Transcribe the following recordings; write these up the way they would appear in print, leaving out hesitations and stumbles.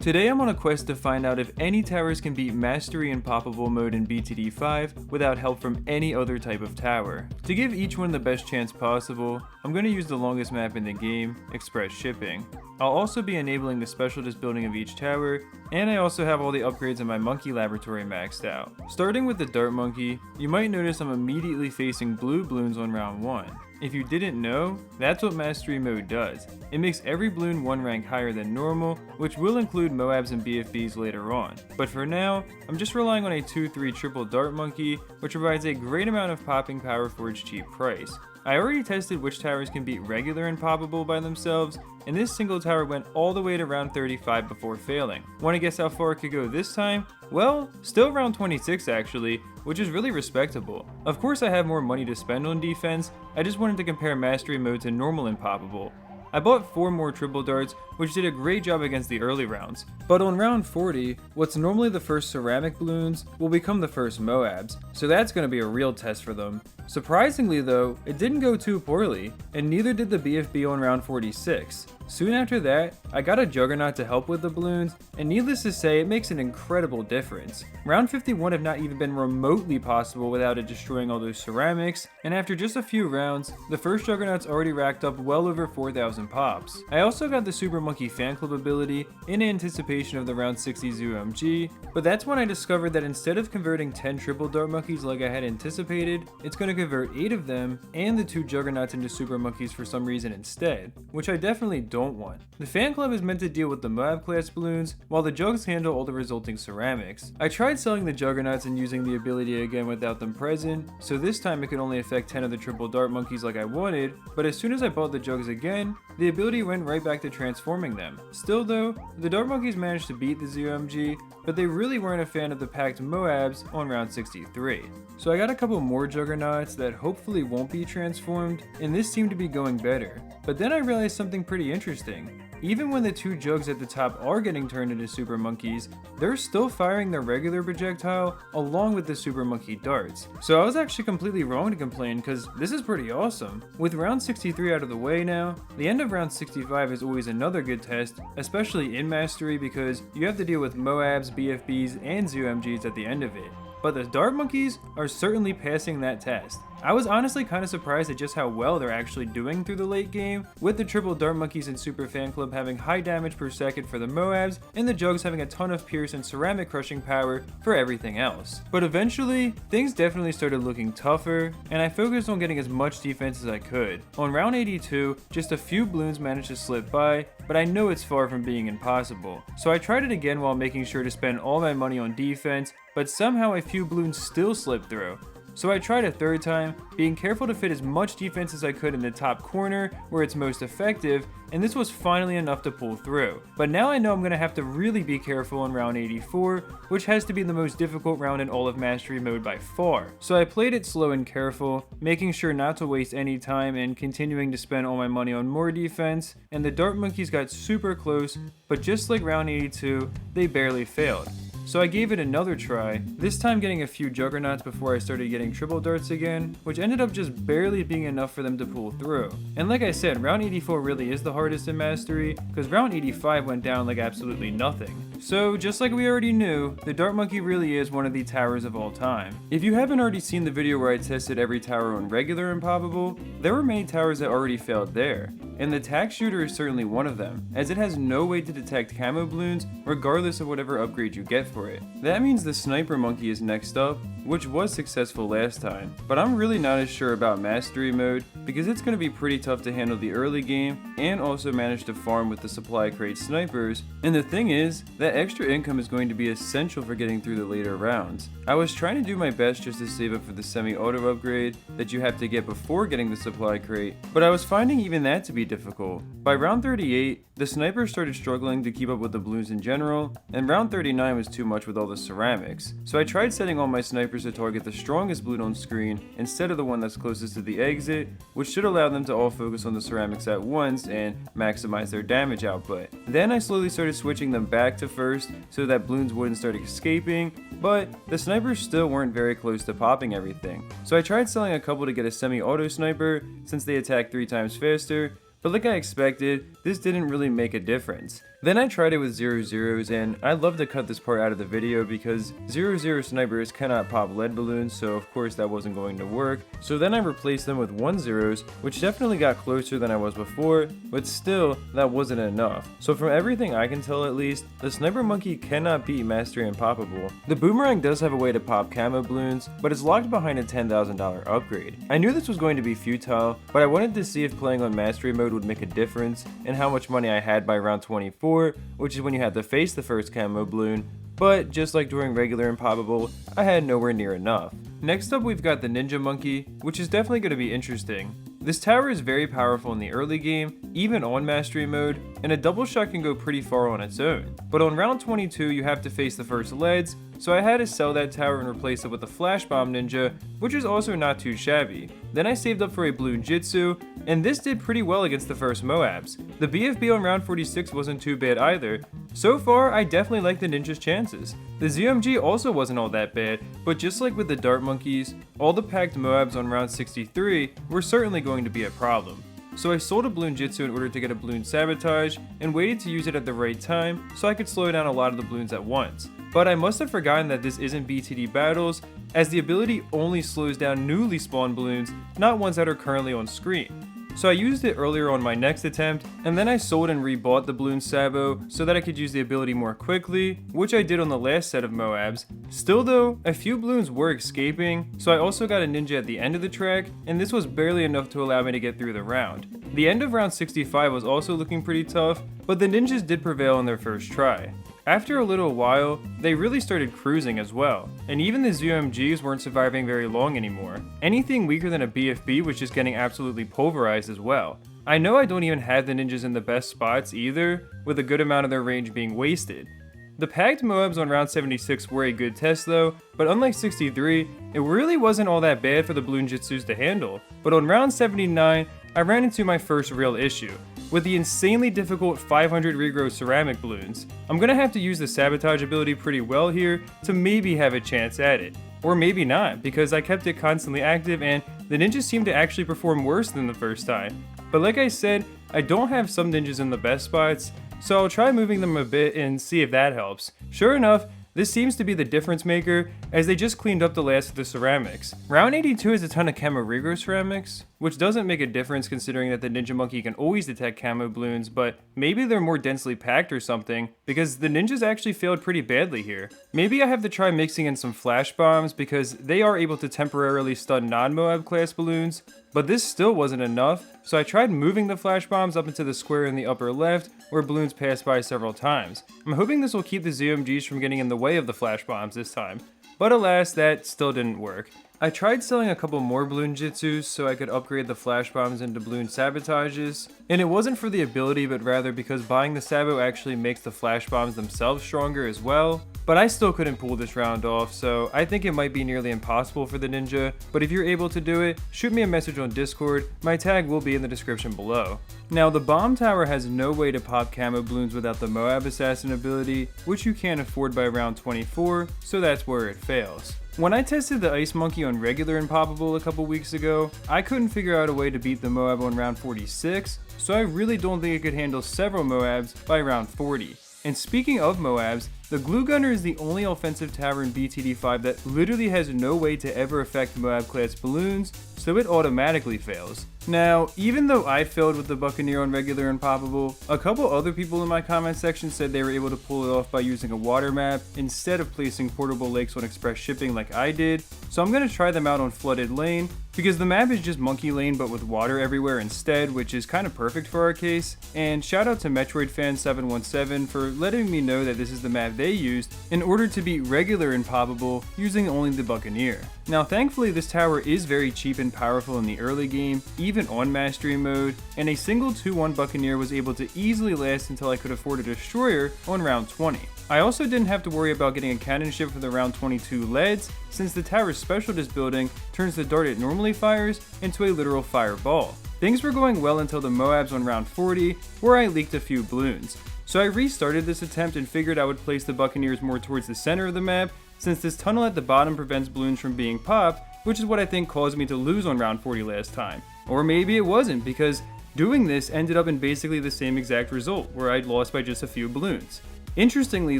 Today I'm on a quest to find out if any towers can beat Mastery Impoppable Mode in BTD5 without help from any other type of tower. To give each one the best chance possible, I'm going to use the longest map in the game, Express Shipping. I'll also be enabling the specialist building of each tower, and I also have all the upgrades in my monkey laboratory maxed out. Starting with the dart monkey, you might notice I'm immediately facing blue Bloons on round 1. If you didn't know, that's what Mastery Mode does. It makes every Bloon one rank higher than normal, which will include Moabs and BFBs later on. But for now, I'm just relying on a 2-3 triple dart monkey, which provides a great amount of popping power for its cheap price. I already tested which towers can beat regular Impoppable by themselves, and this single tower went all the way to round 35 before failing. Wanna guess how far it could go this time? Well, still round 26 actually, which is really respectable. Of course I have more money to spend on defense, I just wanted to compare Mastery Mode to normal Impoppable. I bought 4 more triple darts, which did a great job against the early rounds. But on round 40, what's normally the first ceramic Bloons will become the first Moabs, so that's going to be a real test for them. Surprisingly though, it didn't go too poorly, and neither did the BFB on round 46. Soon after that, I got a Juggernaut to help with the Bloons, and needless to say, it makes an incredible difference. Round 51 have not even been remotely possible without it destroying all those ceramics, and after just a few rounds, the first Juggernaut's already racked up well over 4,000 pops. I also got the Super Monkey Fan Club ability in anticipation of the round 60 ZOMG, but that's when I discovered that instead of converting 10 triple dart monkeys like I had anticipated, it's going to convert 8 of them and the 2 Juggernauts into Super Monkeys for some reason instead, which I definitely don't want. The Fan Club is meant to deal with the Moab class Bloons, while the Jugs handle all the resulting ceramics. I tried selling the Juggernauts and using the ability again without them present, so this time it could only affect 10 of the triple dart monkeys like I wanted, but as soon as I bought the Jugs again, the ability went right back to transforming them. Still though, the dart monkeys managed to beat the ZOMG, but they really weren't a fan of the packed Moabs on round 63. So I got a couple more Juggernauts that hopefully won't be transformed, and this seemed to be going better. But then I realized something pretty interesting. Even when the 2 Jugs at the top are getting turned into Super Monkeys, they're still firing their regular projectile along with the Super Monkey darts. So I was actually completely wrong to complain, because this is pretty awesome. With round 63 out of the way now, the end of round 65 is always another good test, especially in Mastery because you have to deal with Moabs, BFBs, and ZOMGs at the end of it. But the dart monkeys are certainly passing that test. I was honestly kind of surprised at just how well they're actually doing through the late game, with the triple dart monkeys and Super Fan Club having high damage per second for the Moabs, and the Jugs having a ton of pierce and ceramic crushing power for everything else. But eventually, things definitely started looking tougher, and I focused on getting as much defense as I could. On round 82, just a few Bloons managed to slip by, but I know it's far from being impossible. So I tried it again while making sure to spend all my money on defense, but somehow a few Bloons still slipped through. So I tried a third time, being careful to fit as much defense as I could in the top corner where it's most effective, and this was finally enough to pull through. But now I know I'm going to have to really be careful in round 84, which has to be the most difficult round in all of Mastery Mode by far. So I played it slow and careful, making sure not to waste any time and continuing to spend all my money on more defense, and the dart monkeys got super close, but just like round 82, they barely failed. So I gave it another try, this time getting a few Juggernauts before I started getting triple darts again, which ended up just barely being enough for them to pull through. And like I said, round 84 really is the hardest in Mastery, because round 85 went down like absolutely nothing. So just like we already knew, the dart monkey really is one of the towers of all time. If you haven't already seen the video where I tested every tower on regular Impoppable, there were many towers that already failed there. And the tack shooter is certainly one of them, as it has no way to detect camo Bloons regardless of whatever upgrade you get for it. That means the sniper monkey is next up, which was successful last time, but I'm really not as sure about Mastery Mode because it's going to be pretty tough to handle the early game and also manage to farm with the supply crate snipers, and the thing is, that extra income is going to be essential for getting through the later rounds. I was trying to do my best just to save up for the semi-auto upgrade that you have to get before getting the supply crate, but I was finding even that to be difficult. By round 38, the snipers started struggling to keep up with the Bloons in general, and round 39 was too much with all the ceramics. So I tried setting all my snipers to target the strongest Bloon on screen instead of the one that's closest to the exit, which should allow them to all focus on the ceramics at once and maximize their damage output. Then I slowly started switching them back to first so that Bloons wouldn't start escaping, but the snipers still weren't very close to popping everything. So I tried selling a couple to get a semi-auto sniper since they attack 3 times faster, but like I expected, this didn't really make a difference. Then I tried it with 0-0s, and I'd love to cut this part out of the video because 0-0 snipers cannot pop lead balloons, so of course that wasn't going to work. So then I replaced them with 1-0s, which definitely got closer than I was before, but still, that wasn't enough. So from everything I can tell at least, the Sniper Monkey cannot beat Mastery Impoppable. The Boomerang does have a way to pop camo balloons, but it's locked behind a $10,000 upgrade. I knew this was going to be futile, but I wanted to see if playing on Mastery mode would make a difference in how much money I had by round 24, which is when you had to face the first camo balloon, but just like during regular Impoppable, I had nowhere near enough. Next up we've got the Ninja Monkey, which is definitely going to be interesting. This tower is very powerful in the early game, even on Mastery mode, and a double shot can go pretty far on its own. But on round 22 you have to face the first leads, so I had to sell that tower and replace it with a Flash Bomb Ninja, which is also not too shabby. Then I saved up for a Bloon Jitsu, and this did pretty well against the first Moabs. The BFB on round 46 wasn't too bad either. So far, I definitely like the ninja's chances. The ZMG also wasn't all that bad, but just like with the Dart Monkeys, all the packed Moabs on round 63 were certainly going to be a problem. So I sold a Bloon Jitsu in order to get a Bloon Sabotage, and waited to use it at the right time so I could slow down a lot of the balloons at once. But I must have forgotten that this isn't BTD battles, as the ability only slows down newly spawned balloons, not ones that are currently on screen. So I used it earlier on my next attempt, and then I sold and rebought the Bloon Sabo so that I could use the ability more quickly, which I did on the last set of Moabs. Still though, a few balloons were escaping, so I also got a ninja at the end of the track, and this was barely enough to allow me to get through the round. The end of round 65 was also looking pretty tough, but the ninjas did prevail on their first try. After a little while, they really started cruising as well, and even the ZOMGs weren't surviving very long anymore. Anything weaker than a BFB was just getting absolutely pulverized as well. I know I don't even have the ninjas in the best spots either, with a good amount of their range being wasted. The packed Moabs on round 76 were a good test though, but unlike 63, it really wasn't all that bad for the Bloon Jitsus to handle. But on round 79, I ran into my first real issue, with the insanely difficult 500 regrow ceramic balloons. I'm gonna have to use the sabotage ability pretty well here to maybe have a chance at it. Or maybe not, because I kept it constantly active and the ninjas seemed to actually perform worse than the first time. But like I said, I don't have some ninjas in the best spots, so I'll try moving them a bit and see if that helps. Sure enough, this seems to be the difference maker, as they just cleaned up the last of the ceramics. Round 82 has a ton of camo regrow ceramics, which doesn't make a difference considering that the Ninja Monkey can always detect camo balloons, but maybe they're more densely packed or something, because the ninjas actually failed pretty badly here. Maybe I have to try mixing in some flash bombs, because they are able to temporarily stun non-Moab class balloons, but this still wasn't enough, so I tried moving the flash bombs up into the square in the upper left, where balloons passed by several times. I'm hoping this will keep the ZOMGs from getting in the way of the flash bombs this time, but alas, that still didn't work. I tried selling a couple more Bloon Jitsus so I could upgrade the flash bombs into Bloon Sabotages, and it wasn't for the ability but rather because buying the Sabo actually makes the flash bombs themselves stronger as well. But I still couldn't pull this round off, so I think it might be nearly impossible for the ninja, but if you're able to do it, shoot me a message on Discord, my tag will be in the description below. Now the bomb tower has no way to pop camo balloons without the Moab Assassin ability, which you can't afford by round 24, so that's where it fails. When I tested the Ice Monkey on regular Impoppable a couple weeks ago, I couldn't figure out a way to beat the Moab on round 46, so I really don't think it could handle several Moabs by round 40. And speaking of Moabs, the Glue Gunner is the only offensive tower in BTD5 that literally has no way to ever affect Moab class balloons, so it automatically fails. Now, even though I failed with the Buccaneer on regular Impoppable, a couple other people in my comment section said they were able to pull it off by using a water map instead of placing portable lakes on express shipping like I did, so I'm going to try them out on Flooded Lane, because the map is just Monkey Lane but with water everywhere instead, which is kind of perfect for our case, and shout out to Metroid Fan 717 for letting me know that this is the map they used in order to beat regular Impoppable using only the Buccaneer. Now thankfully this tower is very cheap and powerful in the early game, even on Mastery mode, and a single 2-1 Buccaneer was able to easily last until I could afford a destroyer on round 20. I also didn't have to worry about getting a cannon ship for the round 22 leads, since the tower's special disc building turns the dart it normally fires into a literal fireball. Things were going well until the Moabs on round 40, where I leaked a few balloons. So I restarted this attempt and figured I would place the Buccaneers more towards the center of the map, since this tunnel at the bottom prevents balloons from being popped, which is what I think caused me to lose on round 40 last time. Or maybe it wasn't, because Doing this ended up in basically the same exact result, where I'd lost by just a few balloons. Interestingly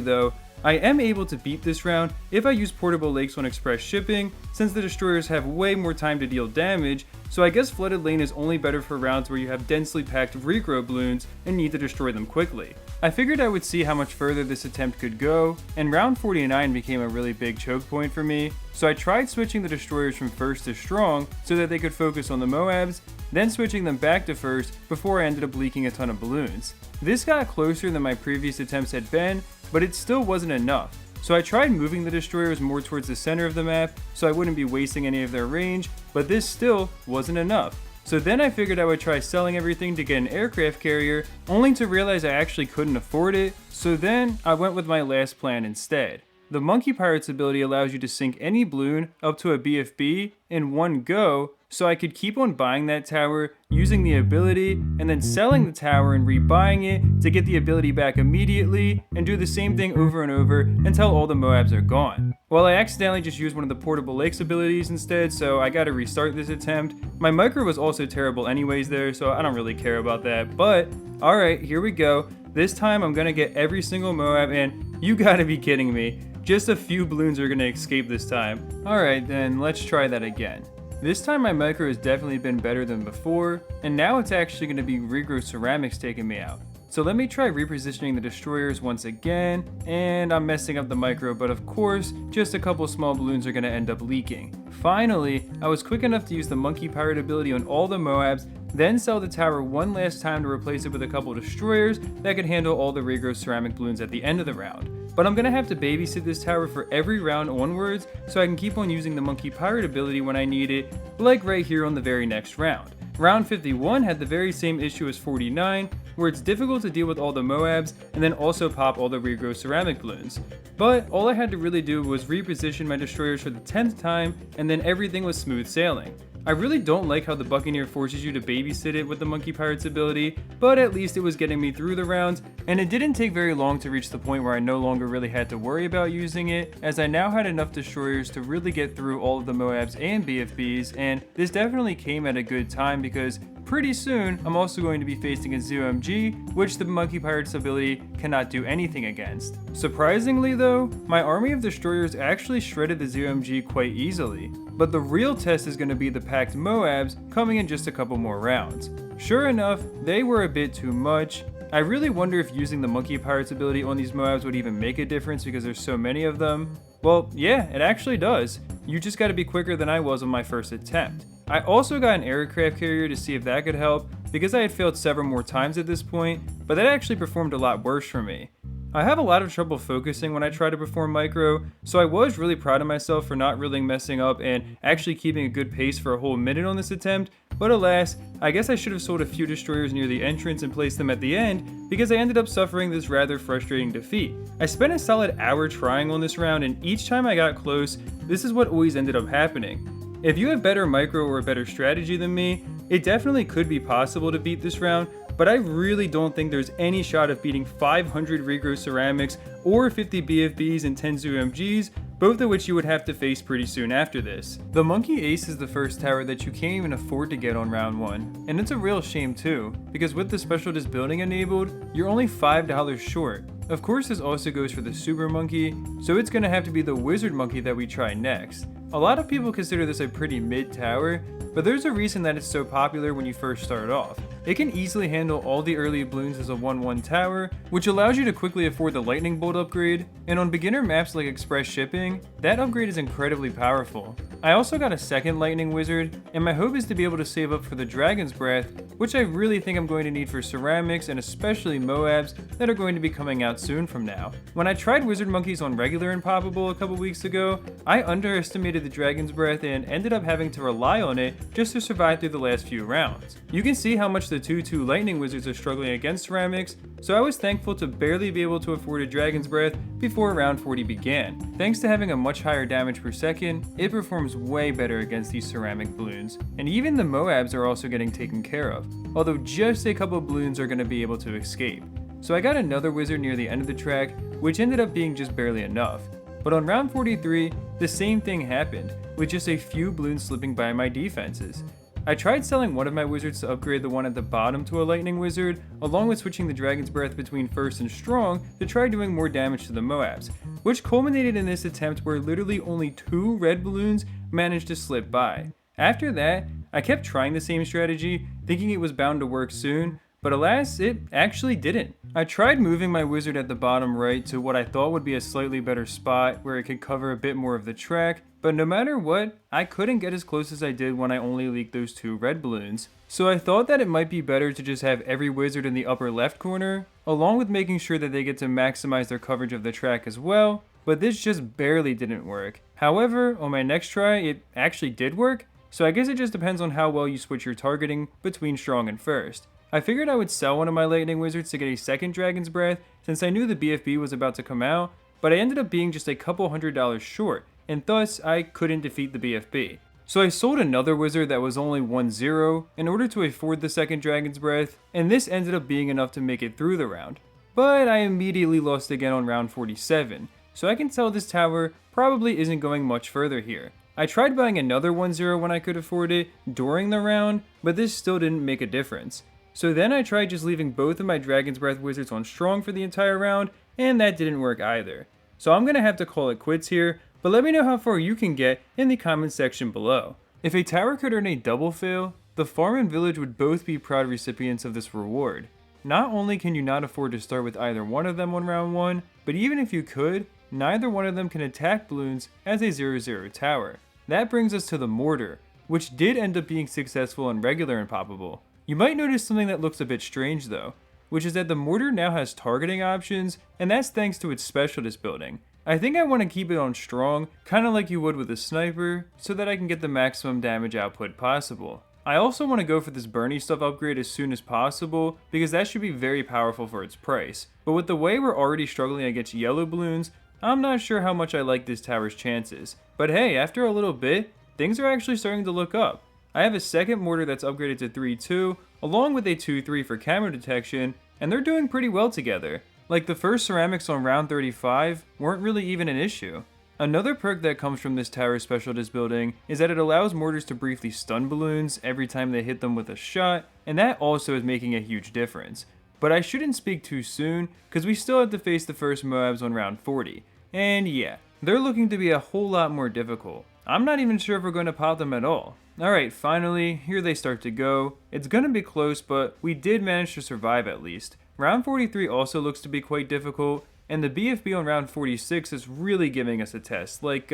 though, I am able to beat this round if I use portable lakes on express shipping, since the destroyers have way more time to deal damage, so I guess flooded lane is only better for rounds where you have densely packed regrow balloons and need to destroy them quickly. I figured I would see how much further this attempt could go, and round 49 became a really big choke point for me, so I tried switching the destroyers from first to strong so that they could focus on the Moabs, then switching them back to first before I ended up leaking a ton of balloons. This got closer than my previous attempts had been, but it still wasn't enough. So I tried moving the destroyers more towards the center of the map so I wouldn't be wasting any of their range, but this still wasn't enough. So then I figured I would try selling everything to get an aircraft carrier, only to realize I actually couldn't afford it, so then I went with my last plan instead. The Monkey Pirate's ability allows you to sink any balloon up to a BFB in one go, so I could keep on buying that tower, using the ability, and then selling the tower and rebuying it to get the ability back immediately, and do the same thing over and over until all the Moabs are gone. Well, I accidentally just used one of the portable lakes abilities instead, so I gotta restart this attempt. My micro was also terrible anyways there, so I don't really care about that, but alright, here we go. This time I'm gonna get every single Moab, and you gotta be kidding me. Just a few balloons are gonna escape this time. Alright then, let's try that again. This time my micro has definitely been better than before, and now it's actually going to be regrow ceramics taking me out. So let me try repositioning the destroyers once again, and I'm messing up the micro, but of course, just a couple small balloons are going to end up leaking. Finally, I was quick enough to use the Monkey Pirate ability on all the Moabs, then sell the tower one last time to replace it with a couple destroyers that could handle all the regrow ceramic balloons at the end of the round. But I'm gonna have to babysit this tower for every round onwards so I can keep on using the Monkey Pirate ability when I need it, like right here on the very next round. Round 51 had the very same issue as 49, where it's difficult to deal with all the Moabs and then also pop all the regrow ceramic balloons. But all I had to really do was reposition my destroyers for the 10th time, and then everything was smooth sailing. I really don't like how the Buccaneer forces you to babysit it with the Monkey Pirate's ability, but at least it was getting me through the rounds, and it didn't take very long to reach the point where I no longer really had to worry about using it, as I now had enough destroyers to really get through all of the Moabs and BFBs, and this definitely came at a good time because pretty soon I'm also going to be facing a ZOMG, which the Monkey Pirate's ability cannot do anything against. Surprisingly though, my army of destroyers actually shredded the ZOMG quite easily. But the real test is going to be the packed Moabs coming in just a couple more rounds. Sure enough, they were a bit too much. I really wonder if using the Monkey Pirate's ability on these Moabs would even make a difference because there's so many of them. Well, yeah, it actually does. You just gotta be quicker than I was on my first attempt. I also got an aircraft carrier to see if that could help because I had failed several more times at this point, but that actually performed a lot worse for me. I have a lot of trouble focusing when I try to perform micro, so I was really proud of myself for not really messing up and actually keeping a good pace for a whole minute on this attempt, but alas, I guess I should have sold a few destroyers near the entrance and placed them at the end because I ended up suffering this rather frustrating defeat. I spent a solid hour trying on this round, and each time I got close, this is what always ended up happening. If you have better micro or a better strategy than me, it definitely could be possible to beat this round, but I really don't think there's any shot of beating 500 regrow ceramics or 50 BFBs and 10 ZOMGs, both of which you would have to face pretty soon after this. The Monkey Ace is the first tower that you can't even afford to get on round 1, and it's a real shame too, because with the special disc building enabled, you're only $5 short. Of course this also goes for the Super Monkey, so it's gonna have to be the Wizard Monkey that we try next. A lot of people consider this a pretty mid tower, but there's a reason that it's so popular when you first start off. It can easily handle all the early Bloons as a 1-1 tower, which allows you to quickly afford the Lightning Bolt upgrade, and on beginner maps like Express Shipping, that upgrade is incredibly powerful. I also got a second Lightning Wizard, and my hope is to be able to save up for the Dragon's Breath, which I really think I'm going to need for ceramics and especially Moabs that are going to be coming out soon from now. When I tried Wizard Monkeys on regular Impoppable a couple weeks ago, I underestimated the Dragon's Breath and ended up having to rely on it just to survive through the last few rounds. You can see how much the 2-2 Lightning Wizards are struggling against ceramics, so I was thankful to barely be able to afford a Dragon's Breath before round 40 began. Thanks to having a much higher damage per second, it performs way better against these ceramic balloons, and even the Moabs are also getting taken care of, although just a couple balloons are going to be able to escape. So I got another wizard near the end of the track, which ended up being just barely enough. But on round 43, the same thing happened, with just a few balloons slipping by my defenses. I tried selling one of my wizards to upgrade the one at the bottom to a lightning wizard, along with switching the dragon's breath between first and strong to try doing more damage to the Moabs, which culminated in this attempt where literally only 2 red balloons managed to slip by. After that, I kept trying the same strategy, thinking it was bound to work soon, but alas, it actually didn't. I tried moving my wizard at the bottom right to what I thought would be a slightly better spot where it could cover a bit more of the track, but no matter what, I couldn't get as close as I did when I only leaked those 2 red balloons. So I thought that it might be better to just have every wizard in the upper left corner, along with making sure that they get to maximize their coverage of the track as well, but this just barely didn't work. However, on my next try, it actually did work, so I guess it just depends on how well you switch your targeting between strong and first. I figured I would sell one of my lightning wizards to get a second dragon's breath since I knew the BFB was about to come out, but I ended up being just a couple $100 short, and thus I couldn't defeat the BFB. So I sold another wizard that was only 1-0 in order to afford the second dragon's breath, and this ended up being enough to make it through the round. But I immediately lost again on round 47, so I can tell this tower probably isn't going much further here. I tried buying another 1-0 when I could afford it during the round, but this still didn't make a difference. So then I tried just leaving both of my Dragon's Breath wizards on strong for the entire round, and that didn't work either. So I'm gonna have to call it quits here, but let me know how far you can get in the comment section below. If a tower could earn a double fail, the farm and village would both be proud recipients of this reward. Not only can you not afford to start with either one of them on round 1, but even if you could, neither one of them can attack Bloons as a 0-0 tower. That brings us to the Mortar, which did end up being successful in regular Impoppable. You might notice something that looks a bit strange though, which is that the Mortar now has targeting options, and that's thanks to its specialist building. I think I want to keep it on strong, kinda like you would with a sniper, so that I can get the maximum damage output possible. I also want to go for this Bernie stuff upgrade as soon as possible, because that should be very powerful for its price. But with the way we're already struggling against yellow balloons, I'm not sure how much I like this tower's chances. But hey, after a little bit, things are actually starting to look up. I have a second mortar that's upgraded to 3-2, along with a 2-3 for camo detection, and they're doing pretty well together. Like the first ceramics on round 35 weren't really even an issue. Another perk that comes from this tower's specialist building is that it allows mortars to briefly stun balloons every time they hit them with a shot, and that also is making a huge difference. But I shouldn't speak too soon, because we still have to face the first Moabs on round 40. And yeah, they're looking to be a whole lot more difficult. I'm not even sure if we're going to pop them at all. Alright, finally, here they start to go. It's going to be close, but we did manage to survive at least. Round 43 also looks to be quite difficult, and the BFB on round 46 is really giving us a test. Like,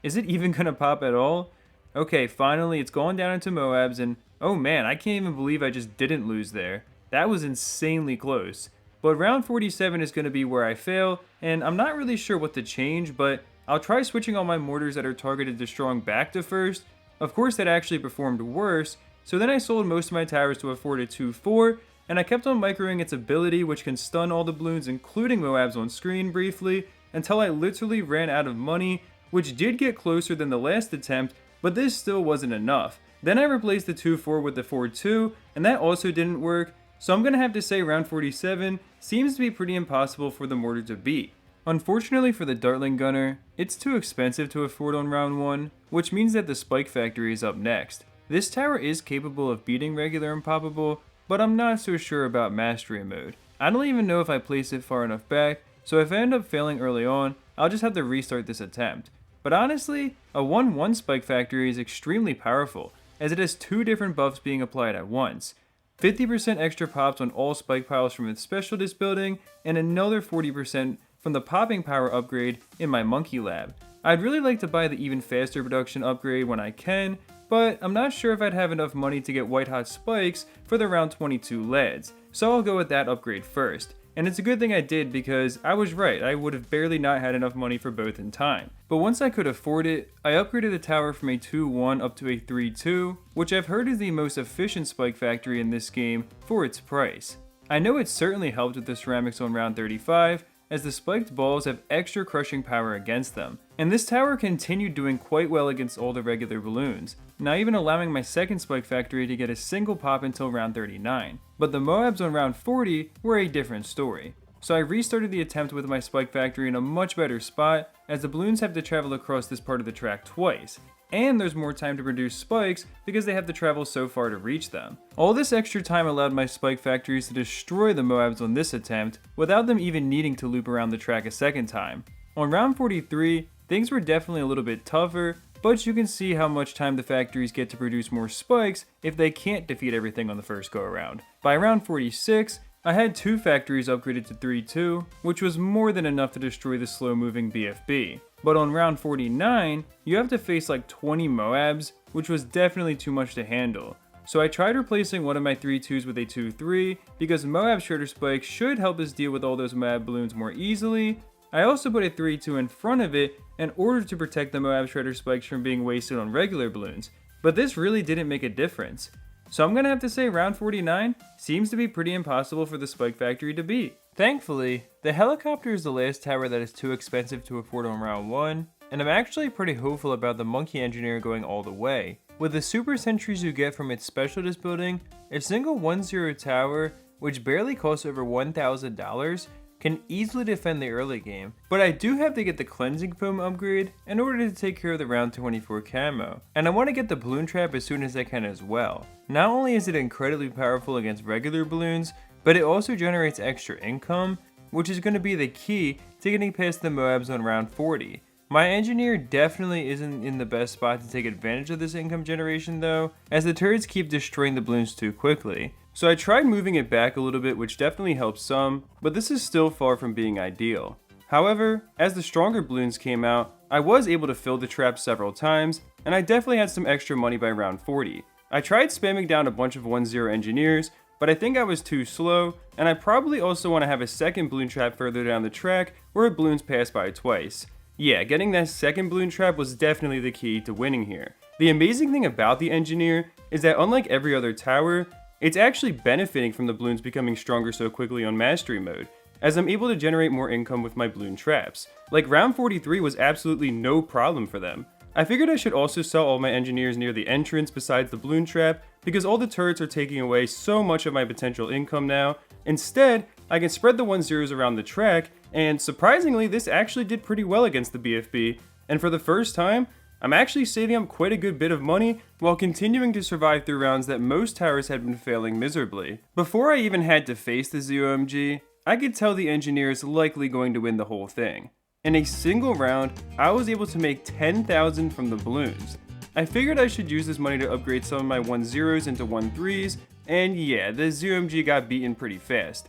is it even going to pop at all? Okay, finally, it's gone down into Moabs, and oh man, I can't even believe I just didn't lose there. That was insanely close. But round 47 is going to be where I fail, and I'm not really sure what to change, but I'll try switching all my mortars that are targeted to strong back to first. Of course, that actually performed worse, so then I sold most of my towers to afford a 2-4, and I kept on microing its ability, which can stun all the balloons, including Moabs on screen briefly, until I literally ran out of money, which did get closer than the last attempt, but this still wasn't enough. Then I replaced the 2-4 with the 4-2, and that also didn't work, so I'm gonna have to say round 47 seems to be pretty impossible for the mortar to beat. Unfortunately for the dartling gunner, it's too expensive to afford on round 1, which means that the spike factory is up next. This tower is capable of beating regular Impoppable, but I'm not so sure about Mastery Mode. I don't even know if I place it far enough back, so if I end up failing early on, I'll just have to restart this attempt. But honestly, a 1-1 spike factory is extremely powerful, as it has 2 different buffs being applied at once. 50% extra pops on all spike piles from its specialist building, and another 40% from the popping power upgrade in my monkey lab. I'd really like to buy the even faster production upgrade when I can, but I'm not sure if I'd have enough money to get white hot spikes for the round 22 lads, so I'll go with that upgrade first. And it's a good thing I did because I was right, I would have barely not had enough money for both in time. But once I could afford it, I upgraded the tower from a 2-1 up to a 3-2, which I've heard is the most efficient spike factory in this game for its price. I know it certainly helped with the ceramics on round 35, as the spiked balls have extra crushing power against them. And this tower continued doing quite well against all the regular balloons, not even allowing my second spike factory to get a single pop until round 39. But the Moabs on round 40 were a different story. so I restarted the attempt with my spike factory in a much better spot, as the balloons have to travel across this part of the track twice. And there's more time to produce spikes because they have to travel so far to reach them. All this extra time allowed my spike factories to destroy the Moabs on this attempt without them even needing to loop around the track a second time. On round 43, things were definitely a little bit tougher, but you can see how much time the factories get to produce more spikes if they can't defeat everything on the first go around. By round 46, I had 2 factories upgraded to 3-2, which was more than enough to destroy the slow moving BFB. But on round 49, you have to face like 20 Moabs, which was definitely too much to handle. So I tried replacing one of my 3-2s with a 2-3, because Moab Shredder Spike should help us deal with all those Moab balloons more easily. I also put a 3-2 in front of it in order to protect the Moab Shredder Spikes from being wasted on regular balloons, but this really didn't make a difference. So I'm gonna have to say round 49 seems to be pretty impossible for the Spike Factory to beat. Thankfully, the helicopter is the last tower that is too expensive to afford on round 1, and I'm actually pretty hopeful about the Monkey Engineer going all the way. With the super sentries you get from its specialist building, a single 1-0 tower, which barely costs over $1,000, can easily defend the early game, but I do have to get the cleansing foam upgrade in order to take care of the round 24 camo, and I want to get the balloon trap as soon as I can as well. Not only is it incredibly powerful against regular balloons, but it also generates extra income, which is going to be the key to getting past the Moabs on round 40. My engineer definitely isn't in the best spot to take advantage of this income generation though, as the turrets keep destroying the balloons too quickly. So I tried moving it back a little bit, which definitely helps some, but this is still far from being ideal. However, as the stronger balloons came out, I was able to fill the trap several times, and I definitely had some extra money by round 40. I tried spamming down a bunch of 1-0 engineers, but I think I was too slow, and I probably also want to have a second balloon trap further down the track where balloons pass by twice. Yeah, getting that second balloon trap was definitely the key to winning here. The amazing thing about the engineer is that unlike every other tower, it's actually benefiting from the balloons becoming stronger so quickly on Mastery Mode, as I'm able to generate more income with my balloon traps. Like round 43 was absolutely no problem for them. I figured I should also sell all my engineers near the entrance besides the balloon trap, because all the turrets are taking away so much of my potential income now. Instead, I can spread the 1-0s around the track, and surprisingly this actually did pretty well against the BFB, and for the first time, I'm actually saving up quite a good bit of money while continuing to survive through rounds that most towers had been failing miserably. Before I even had to face the ZOMG, I could tell the engineer is likely going to win the whole thing. In a single round, I was able to make 10,000 from the balloons. I figured I should use this money to upgrade some of my 1-0s into 1-3s, and yeah, the ZOMG got beaten pretty fast.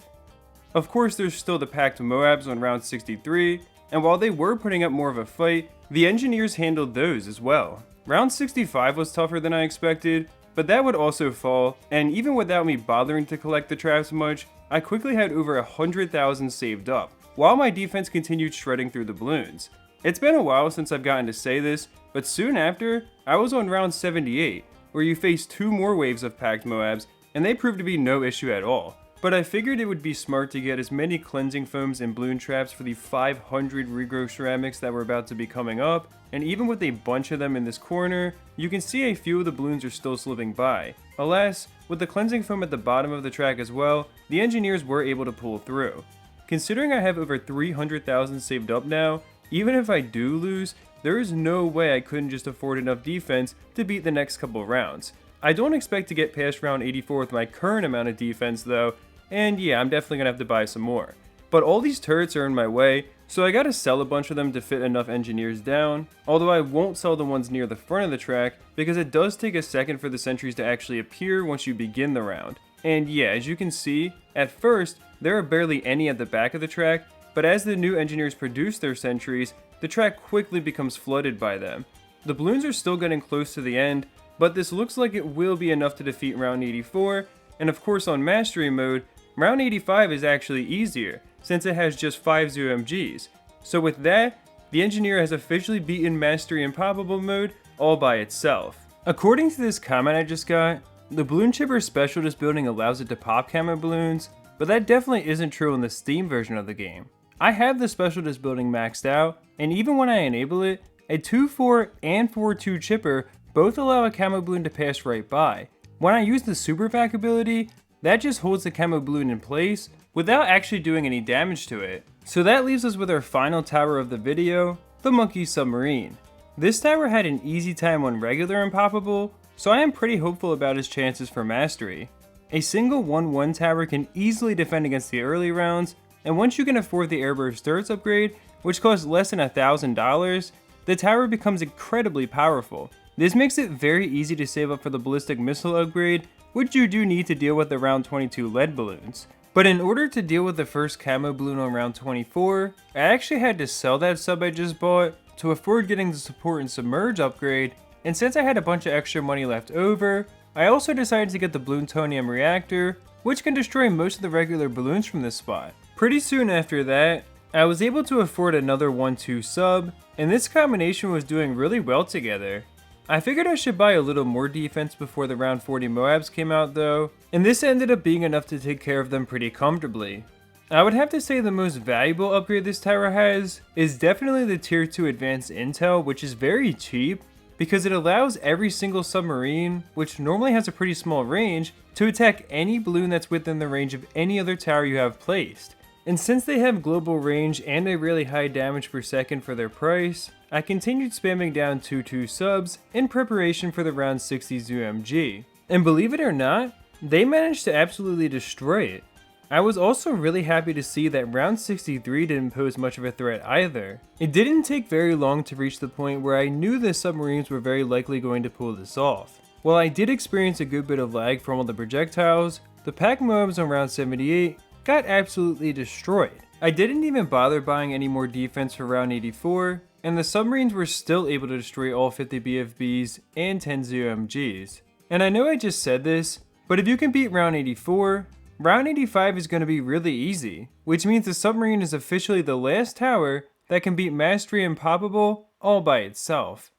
Of course, there's still the packed Moabs on round 63, and while they were putting up more of a fight, the engineers handled those as well. Round 65 was tougher than I expected, but that would also fall, and even without me bothering to collect the traps much, I quickly had over 100,000 saved up, while my defense continued shredding through the balloons. It's been a while since I've gotten to say this, but soon after, I was on round 78, where you face 2 more waves of packed Moabs, and they proved to be no issue at all. But I figured it would be smart to get as many cleansing foams and balloon traps for the 500 regrowth ceramics that were about to be coming up, and even with a bunch of them in this corner, you can see a few of the balloons are still slipping by. Alas, with the cleansing foam at the bottom of the track as well, the engineers were able to pull through. Considering I have over 300,000 saved up now, even if I do lose, there is no way I couldn't just afford enough defense to beat the next couple rounds. I don't expect to get past round 84 with my current amount of defense though, and yeah, I'm definitely gonna have to buy some more. But all these turrets are in my way, so I gotta sell a bunch of them to fit enough engineers down, although I won't sell the ones near the front of the track, because it does take a second for the sentries to actually appear once you begin the round. And yeah, as you can see, at first, there are barely any at the back of the track, but as the new engineers produce their sentries, the track quickly becomes flooded by them. The balloons are still getting close to the end, but this looks like it will be enough to defeat round 84, and of course on Mastery Mode, round 85 is actually easier, since it has just 5 ZOMGs. So with that, the engineer has officially beaten Mastery Impoppable Mode all by itself. According to this comment I just got, the Balloon Chipper Specialist building allows it to pop camo balloons, but that definitely isn't true in the Steam version of the game. I have the Specialist building maxed out, and even when I enable it, a 2-4 and 4-2 chipper both allow a camo balloon to pass right by. When I use the Super Vac ability, that just holds the camo balloon in place, without actually doing any damage to it. So that leaves us with our final tower of the video, the Monkey Submarine. This tower had an easy time on regular Impoppable, so I am pretty hopeful about his chances for mastery. A single 1-1 tower can easily defend against the early rounds, and once you can afford the Airburst Turrets upgrade, which costs less than $1,000, the tower becomes incredibly powerful. This makes it very easy to save up for the Ballistic Missile upgrade, which you do need to deal with the round 22 lead balloons. But in order to deal with the first camo balloon on round 24, I actually had to sell that sub I just bought to afford getting the Support and Submerge upgrade, and since I had a bunch of extra money left over, I also decided to get the Bloontonium Reactor, which can destroy most of the regular balloons from this spot. Pretty soon after that, I was able to afford another 1-2 sub, and this combination was doing really well together. I figured I should buy a little more defense before the round 40 Moabs came out though, and this ended up being enough to take care of them pretty comfortably. I would have to say the most valuable upgrade this tower has is definitely the tier 2 advanced intel, which is very cheap because it allows every single submarine, which normally has a pretty small range, to attack any balloon that's within the range of any other tower you have placed. And since they have global range and a really high damage per second for their price, I continued spamming down 2-2 subs in preparation for the round 60 ZUMG. And believe it or not, they managed to absolutely destroy it. I was also really happy to see that round 63 didn't pose much of a threat either. It didn't take very long to reach the point where I knew the submarines were very likely going to pull this off. While I did experience a good bit of lag from all the projectiles, the pack mobs on round 78 got absolutely destroyed. I didn't even bother buying any more defense for round 84, and the submarines were still able to destroy all 50 BFBs and 10 ZOMGs. And I know I just said this, but if you can beat round 84, round 85 is going to be really easy, which means the submarine is officially the last tower that can beat Mastery Impoppable all by itself.